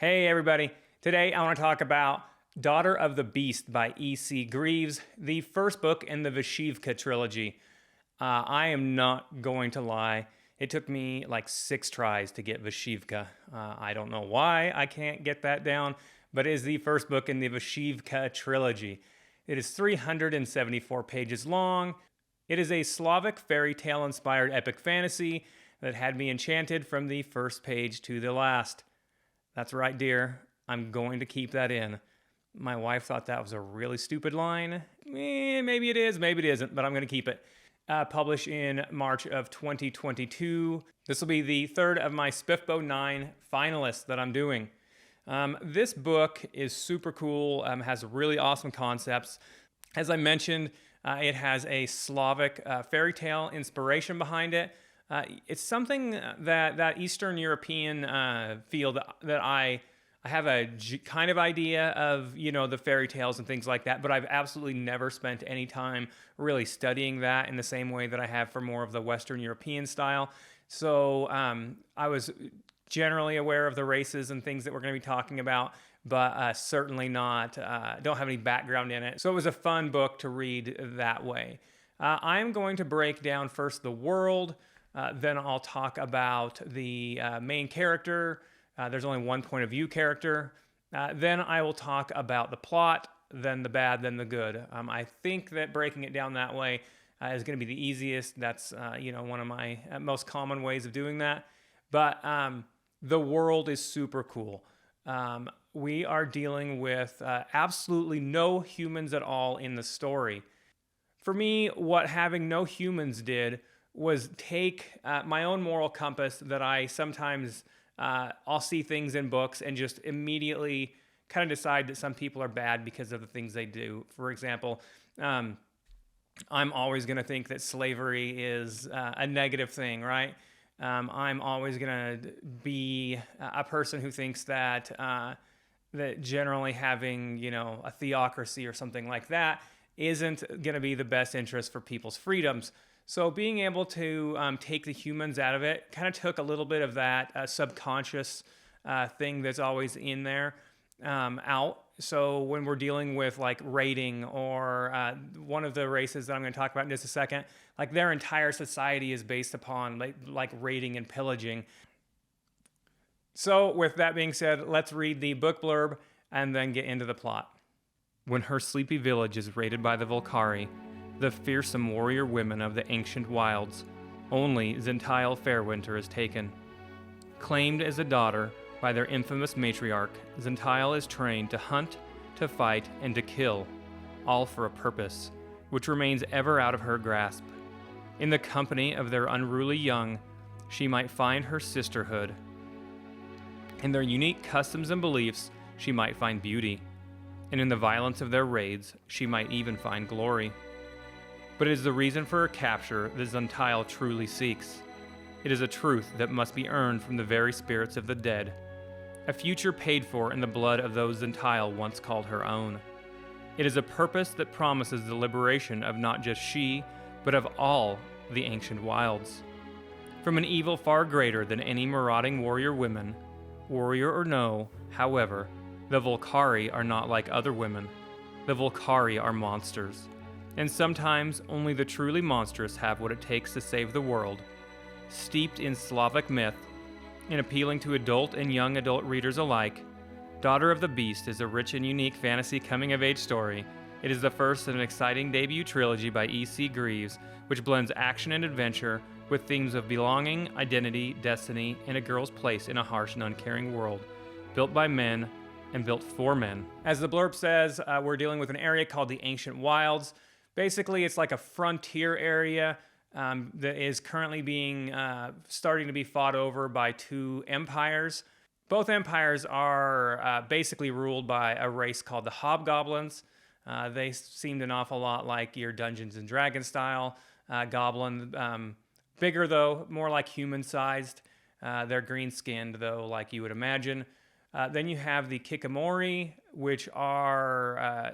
Hey everybody, today I want to talk about Daughter of the Beast by E.C. Greaves, the first book in the Vashivka trilogy. I am not going to lie, it took me like 6 tries to get Vashivka. I don't know why I can't get that down, but it is the first book in the Vashivka trilogy. It is 374 pages long. It is a Slavic fairy tale inspired epic fantasy that had me enchanted from the first page to the last. That's right, dear. I'm going to keep that in. My wife thought that was a really stupid line. Maybe it is, maybe it isn't, but I'm going to keep it. Published in March of 2022. This will be the third of my SPFBO 9 finalists that I'm doing. This book is super cool, has really awesome concepts. As I mentioned, it has a Slavic fairy tale inspiration behind it. It's something that Eastern European field that I have a kind of idea of, the fairy tales and things like that, but I've absolutely never spent any time really studying that in the same way that I have for more of the Western European style. So I was generally aware of the races and things that we're going to be talking about, but certainly not, don't have any background in it. So it was a fun book to read that way. I'm going to break down first the world. Then I'll talk about the main character. There's only one point of view character. Then I will talk about the plot, then the bad, then the good. I think that breaking it down that way is going to be the easiest. That's one of my most common ways of doing that. But the world is super cool. We are dealing with absolutely no humans at all in the story. For me, what having no humans did was take my own moral compass that I sometimes, I'll see things in books and just immediately kind of decide that some people are bad because of the things they do. For example, I'm always going to think that slavery is a negative thing, right? I'm always going to be a person who thinks that that generally having, a theocracy or something like that isn't going to be the best interest for people's freedoms. So being able to take the humans out of it kind of took a little bit of that subconscious thing that's always in there out. So when we're dealing with like raiding or one of the races that I'm going to talk about in just a second, like their entire society is based upon like raiding and pillaging. So with that being said, let's read the book blurb and then get into the plot. When her sleepy village is raided by the Volcari, the fearsome warrior women of the ancient wilds, only Zentile Fairwinter is taken. Claimed as a daughter by their infamous matriarch, Zentile is trained to hunt, to fight, and to kill, all for a purpose, which remains ever out of her grasp. In the company of their unruly young, she might find her sisterhood. In their unique customs and beliefs, she might find beauty, and in the violence of their raids, she might even find glory. But it is the reason for her capture that Zentile truly seeks. It is a truth that must be earned from the very spirits of the dead, a future paid for in the blood of those Zentile once called her own. It is a purpose that promises the liberation of not just she, but of all the ancient wilds. From an evil far greater than any marauding warrior women, warrior or no, however, the Volcari are not like other women. The Volcari are monsters. And sometimes only the truly monstrous have what it takes to save the world. Steeped in Slavic myth, and appealing to adult and young adult readers alike, Daughter of the Beast is a rich and unique fantasy coming-of-age story. It is the first in an exciting debut trilogy by E.C. Greaves, which blends action and adventure with themes of belonging, identity, destiny, and a girl's place in a harsh and uncaring world, built by men and built for men. As the blurb says, we're dealing with an area called the Ancient Wilds. Basically, it's like a frontier area that is currently being starting to be fought over by 2 empires. Both empires are basically ruled by a race called the Hobgoblins. They seemed an awful lot like your Dungeons and Dragons style goblin. Bigger though, more like human-sized. They're green-skinned though, like you would imagine. Then you have the Kikamori, which are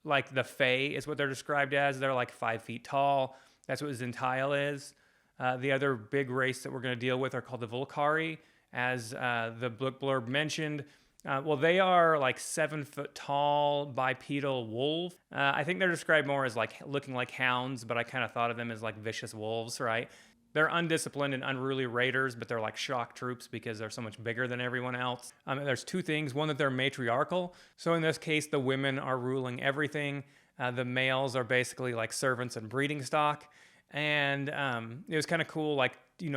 like the Fae is what they're described as. They're like 5 feet tall. That's what Zentile is. The other big race that we're going to deal with are called the Volcari. As the book blurb mentioned, Well, they are like 7 foot tall bipedal wolf. I think they're described more as like looking like hounds, but I kind of thought of them as like vicious wolves, right? They're undisciplined and unruly raiders, but they're like shock troops because they're so much bigger than everyone else. There's two things. One, that they're matriarchal. So in this case, the women are ruling everything. The males are basically like servants and breeding stock. And it was kind of cool, like,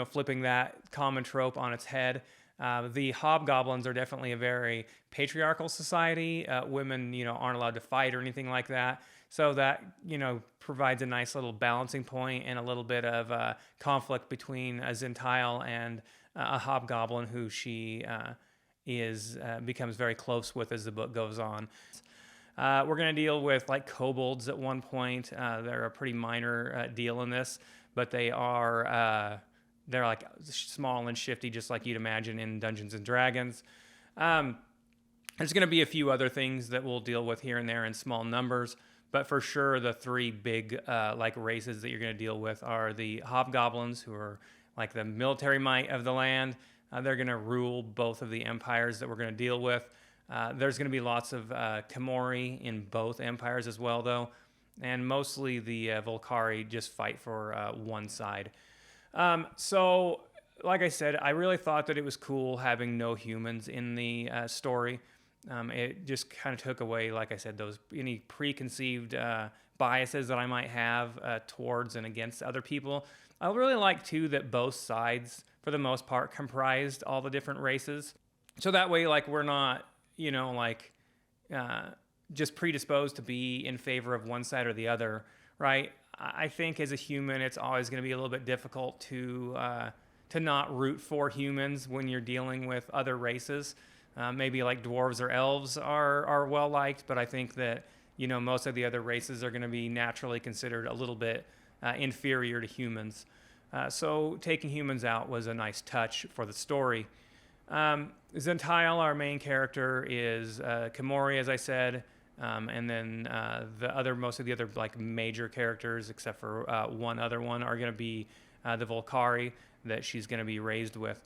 flipping that common trope on its head. The hobgoblins are definitely a very patriarchal society. Women, aren't allowed to fight or anything like that. So that, provides a nice little balancing point and a little bit of conflict between a Zentile and a hobgoblin who she becomes very close with as the book goes on. We're going to deal with like kobolds at one point. They're a pretty minor deal in this, but they're like small and shifty, just like you'd imagine in Dungeons and Dragons. There's going to be a few other things that we'll deal with here and there in small numbers, but for sure the three big like races that you're going to deal with are the hobgoblins, who are like the military might of the land. They're going to rule both of the empires that we're going to deal with. There's going to be lots of Kimori in both empires as well, though, and mostly the Volcari just fight for one side. So, like I said, I really thought that it was cool having no humans in the story. It just kind of took away, like I said, any preconceived biases that I might have towards and against other people. I really like, too, that both sides, for the most part, comprised all the different races. So that way, like, we're not, just predisposed to be in favor of one side or the other, right? I think as a human, it's always going to be a little bit difficult to not root for humans when you're dealing with other races. Maybe like dwarves or elves are well liked, but I think that most of the other races are going to be naturally considered a little bit inferior to humans. So taking humans out was a nice touch for the story. Zentile, our main character, is Kimori, as I said. And then most of the other like major characters, except for one other one, are going to be the Volcari that she's going to be raised with.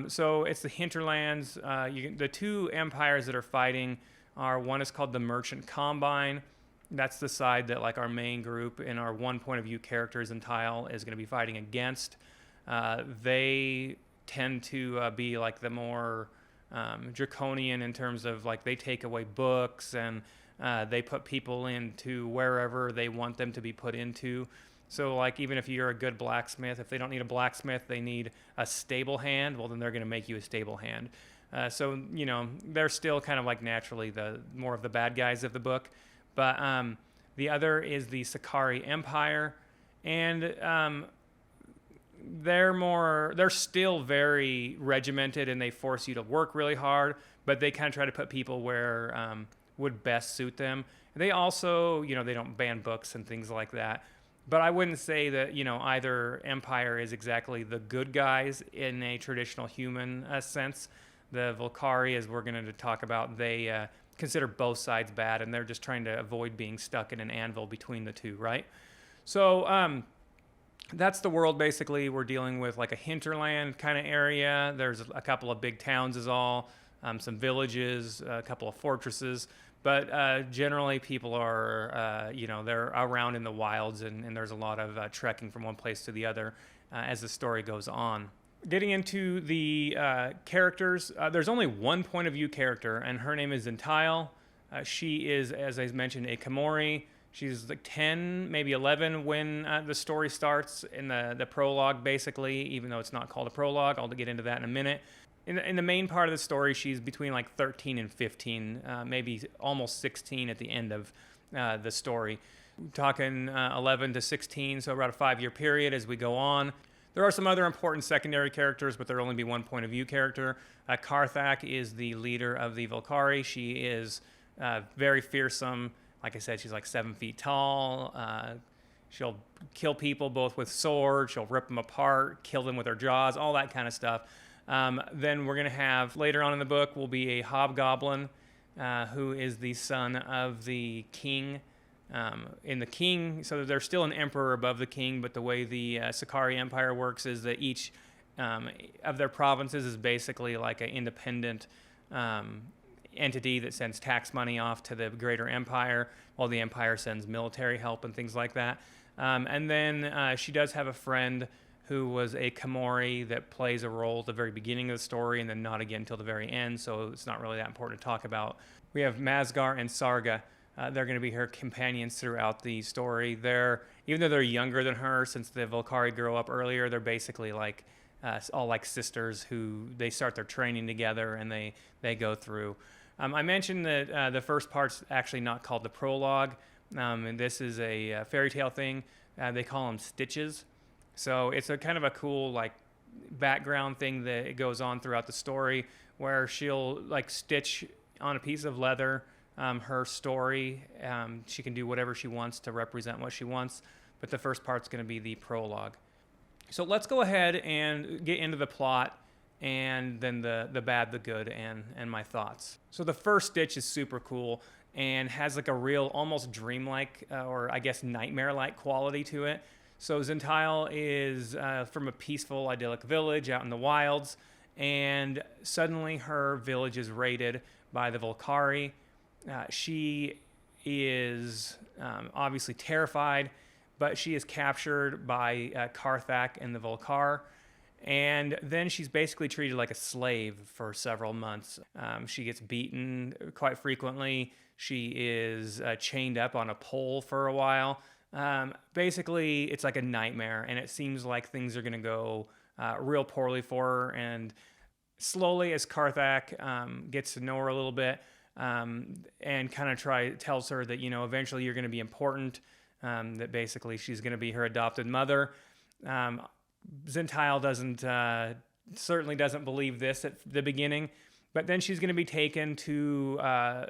So it's the hinterlands. The two empires that are fighting one is called the Merchant Combine. That's the side that like our main group and our one point of view character Zentile is going to be fighting against. They tend to be like the more draconian in terms of like they take away books and they put people into wherever they want them to be put into. So like even if you're a good blacksmith, if they don't need a blacksmith, they need a stable hand, well then they're going to make you a stable hand. So they're still kind of like naturally the more of the bad guys of the book. But the other is the Sakari Empire, and they're still very regimented and they force you to work really hard, but they kind of try to put people where would best suit them. They also, they don't ban books and things like that. But I wouldn't say that, either empire is exactly the good guys in a traditional human sense. The Volcari, as we're going to talk about, they consider both sides bad, and they're just trying to avoid being stuck in an anvil between the two, right? So that's the world, basically. We're dealing with like a hinterland kind of area. There's a couple of big towns is all, some villages, a couple of fortresses. But generally, people are, they're around in the wilds, and there's a lot of trekking from one place to the other as the story goes on. Getting into the characters, there's only one point of view character, and her name is Zentile. She is, as I mentioned, a Kimori. She's like 10, maybe 11 when the story starts in the prologue, basically, even though it's not called a prologue. I'll get into that in a minute. In the main part of the story, she's between like 13 and 15, maybe almost 16 at the end of the story. We're talking 11 to 16, so about a 5-year period as we go on. There are some other important secondary characters, but there'll only be one point of view character. Karthak is the leader of the Volcari. She is very fearsome. Like I said, she's like 7 feet tall. She'll kill people both with swords. She'll rip them apart, kill them with her jaws, all that kind of stuff. Then we're going to have, later on in the book, will be a hobgoblin who is the son of the king. In the king, so there's still an emperor above the king, but the way the Sakari Empire works is that each of their provinces is basically like an independent entity that sends tax money off to the greater empire, while the empire sends military help and things like that. And then she does have a friend who was a Komori that plays a role at the very beginning of the story and then not again until the very end, so it's not really that important to talk about. We have Masgar and Sarga. They're going to be her companions throughout the story. Even though they're younger than her, since the Volcari grow up earlier, they're basically like all like sisters who they start their training together and they go through. I mentioned that the first part's actually not called the prologue, and this is a fairy tale thing. They call them stitches. So it's a kind of a cool like background thing that it goes on throughout the story, where she'll like stitch on a piece of leather her story. She can do whatever she wants to represent what she wants, but the first part's going to be the prologue. So let's go ahead and get into the plot, and then the bad, the good, and my thoughts. So the first stitch is super cool and has like a real almost dreamlike or I guess nightmare-like quality to it. So Zentile is from a peaceful, idyllic village out in the wilds, and suddenly her village is raided by the Volcari. She is obviously terrified, but she is captured by Karthak and the Volcar, and then she's basically treated like a slave for several months. She gets beaten quite frequently. She is chained up on a pole for a while. Basically, it's like a nightmare, and it seems like things are going to go real poorly for her. And slowly, as Karthak gets to know her a little bit, and kind of tells her that, eventually you're going to be important, that basically she's going to be her adopted mother. Zentile certainly doesn't believe this at the beginning, but then she's going to be taken to a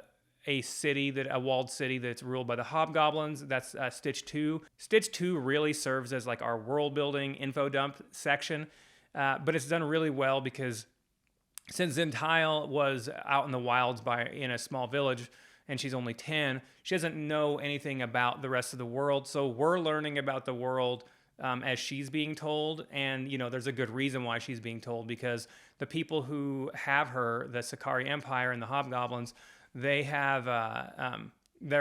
walled city that's ruled by the hobgoblins. That's Stitch 2. Stitch 2 really serves as like our world building info dump section, but it's done really well because since Zentile was out in the wilds in a small village and she's only 10, she doesn't know anything about the rest of the world. So we're learning about the world as she's being told, and there's a good reason why she's being told, because the people who have her, the Sakari Empire and the hobgoblins, they're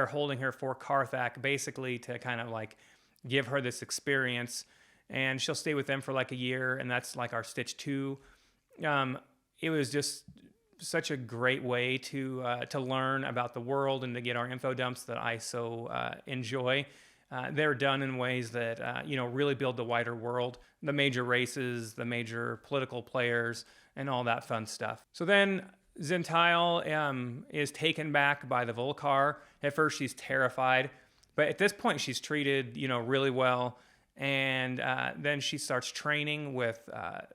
holding her for Karthak, basically to kind of like give her this experience, and she'll stay with them for like a year, and that's like our Stitch 2. It was just such a great way to learn about the world and to get our info dumps that I so enjoy. They're done in ways that really build the wider world, the major races, the major political players, and all that fun stuff. So then Zentile is taken back by the Volcar. At first she's terrified, but at this point she's treated really well, and then she starts training with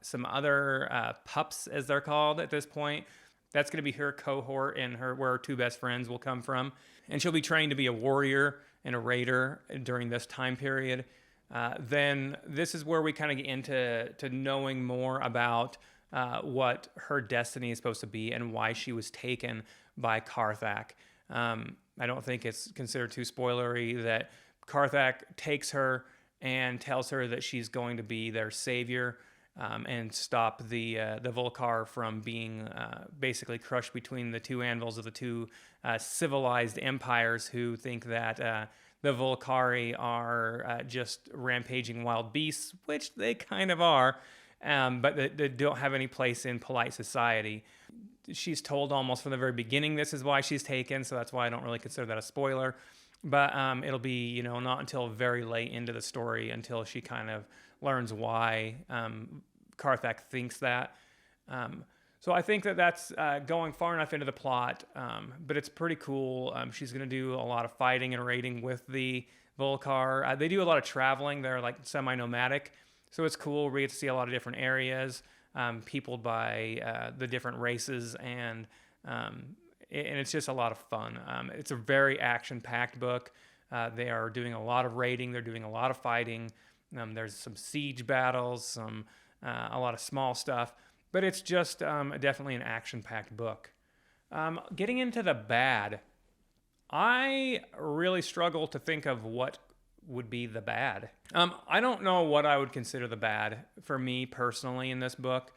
some other pups, as they're called at this point. That's going to be her cohort and where her two best friends will come from, and she'll be trained to be a warrior and a raider during this time period. Then this is where we kind of get into knowing more about what her destiny is supposed to be and why she was taken by Karthak. I don't think it's considered too spoilery that Karthak takes her and tells her that she's going to be their savior, and stop the Volcar from being basically crushed between the two anvils of the two civilized empires who think that the Volcari are just rampaging wild beasts, which they kind of are, but they don't have any place in polite society. She's told almost from the very beginning this is why she's taken, so that's why I don't really consider that a spoiler. But it'll be, not until very late into the story until she kind of learns why Karthak thinks that. So I think that's going far enough into the plot, but it's pretty cool. She's going to do a lot of fighting and raiding with the Volcar. They do a lot of traveling. They're like semi-nomadic, so it's cool. We get to see a lot of different areas, peopled by the different races, and it's just a lot of fun. It's a very action-packed book. They are doing a lot of raiding. They're doing a lot of fighting. There's some siege battles, a lot of small stuff, but it's just definitely an action-packed book. Getting into the bad, I really struggle to think of what would be the bad. I don't know what I would consider the bad for me personally in this book.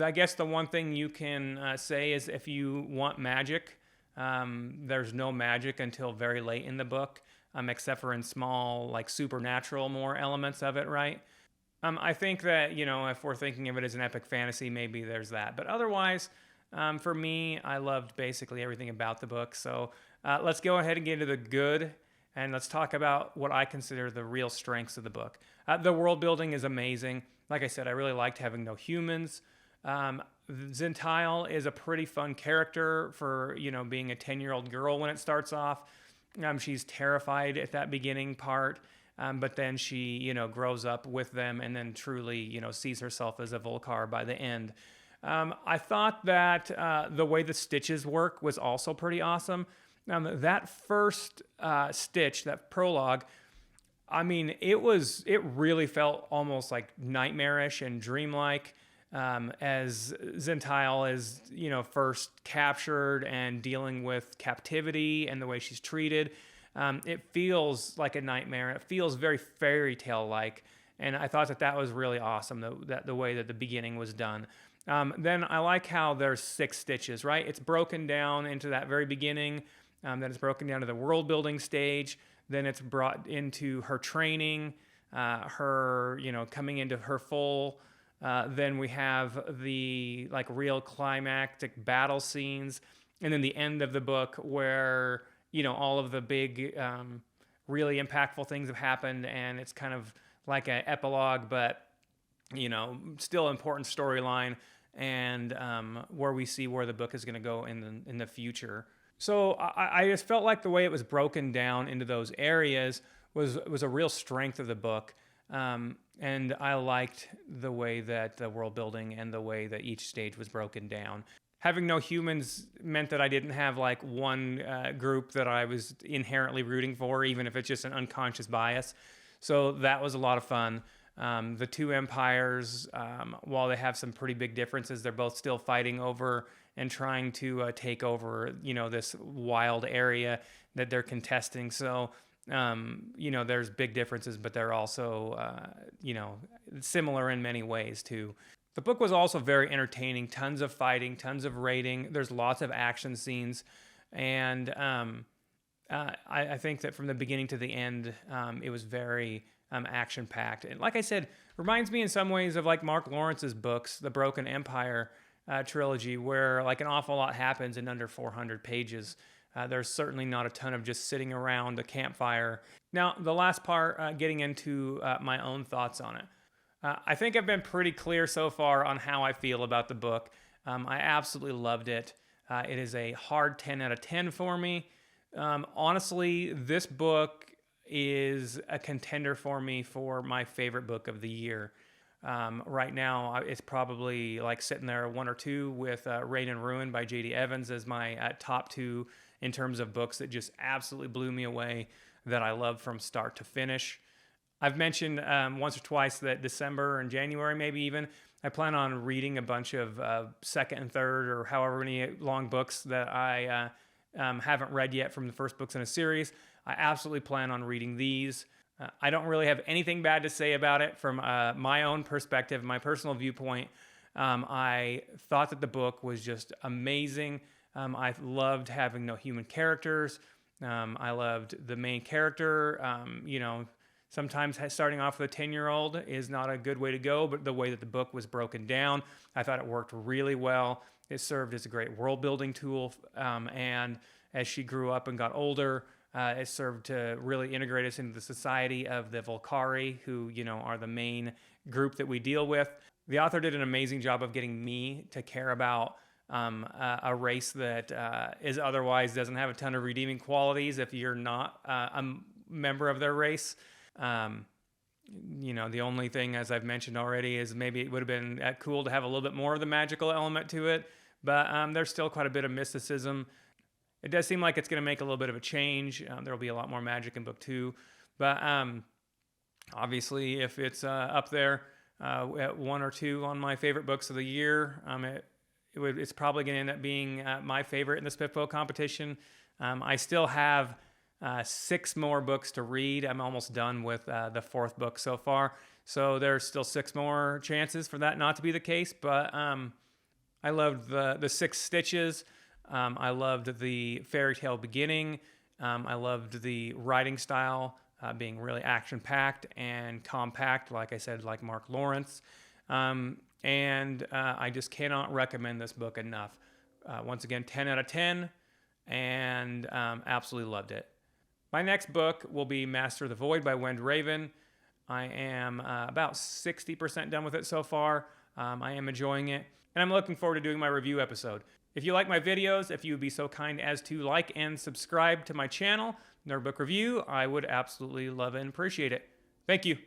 I guess the one thing you can say is if you want magic, there's no magic until very late in the book, except for in small, like supernatural more elements of it, right? I think that, if we're thinking of it as an epic fantasy, maybe there's that. But otherwise, for me, I loved basically everything about the book. So let's go ahead and get into the good, and let's talk about what I consider the real strengths of the book. The world building is amazing. Like I said, I really liked having no humans. Zentile is a pretty fun character for, being a 10-year-old girl when it starts off. She's terrified at that beginning part. But then she, grows up with them and then truly, sees herself as a Volcar by the end. I thought that the way the stitches work was also pretty awesome. That first stitch, that prologue, I mean, it really felt almost like nightmarish and dreamlike as Zentile is, first captured and dealing with captivity and the way she's treated. It feels like a nightmare. It feels very fairy tale like, and I thought that was really awesome. The way that the beginning was done. Then I like how there's 6 stitches. Right, it's broken down into that very beginning. Then it's broken down to the world building stage. Then it's brought into her training, her coming into her full. Then we have the real climactic battle scenes, and then the end of the book where all of the big, really impactful things have happened, and it's kind of like an epilogue, but, still important storyline, and where we see where the book is going to go in the future. So I just felt like the way it was broken down into those areas was a real strength of the book, and I liked the way that the world building and the way that each stage was broken down. Having no humans meant that I didn't have one group that I was inherently rooting for, even if it's just an unconscious bias. So that was a lot of fun. The 2 empires, while they have some pretty big differences, they're both still fighting over and trying to take over, this wild area that they're contesting. So, there's big differences, but they're also, similar in many ways too. The book was also very entertaining, tons of fighting, tons of raiding. There's lots of action scenes. And I think that from the beginning to the end, it was very action-packed. And like I said, reminds me in some ways of Mark Lawrence's books, the Broken Empire trilogy, where an awful lot happens in under 400 pages. There's certainly not a ton of just sitting around a campfire. Now, the last part, getting into my own thoughts on it. I think I've been pretty clear so far on how I feel about the book. I absolutely loved it. It is a hard 10 out of 10 for me. Honestly, this book is a contender for me for my favorite book of the year. Right now, it's probably sitting there 1 or 2 with Reign and Ruin by J.D. Evans as my top 2 in terms of books that just absolutely blew me away, that I loved from start to finish. I've mentioned once or twice that December and January, maybe even, I plan on reading a bunch of second and third or however many long books that I haven't read yet from the first books in a series. I absolutely plan on reading these. I don't really have anything bad to say about it from my own perspective, my personal viewpoint. I thought that the book was just amazing. I loved having no human characters. I loved the main character, Sometimes starting off with a 10-year-old is not a good way to go, but the way that the book was broken down, I thought it worked really well. It served as a great world-building tool, and as she grew up and got older, it served to really integrate us into the society of the Volcari, who, are the main group that we deal with. The author did an amazing job of getting me to care about a race that is otherwise doesn't have a ton of redeeming qualities if you're not a member of their race. The only thing, as I've mentioned already, is maybe it would have been cool to have a little bit more of the magical element to it, but there's still quite a bit of mysticism. It does seem like it's going to make a little bit of a change. There will be a lot more magic in book 2, but obviously if it's up there at 1 or 2 on my favorite books of the year, it's probably going to end up being my favorite in the SPFBO competition. I still have 6 more books to read. I'm almost done with the 4th book so far. So there's still 6 more chances for that not to be the case. But I loved the 6 stitches. I loved the fairy tale beginning. I loved the writing style being really action-packed and compact, like I said, like Mark Lawrence. And I just cannot recommend this book enough. Once again, 10 out of 10, and absolutely loved it. My next book will be Master of the Void by Wend Raven. I am about 60% done with it so far. I am enjoying it, and I'm looking forward to doing my review episode. If you like my videos, if you would be so kind as to like and subscribe to my channel, Nerd Book Review, I would absolutely love and appreciate it. Thank you.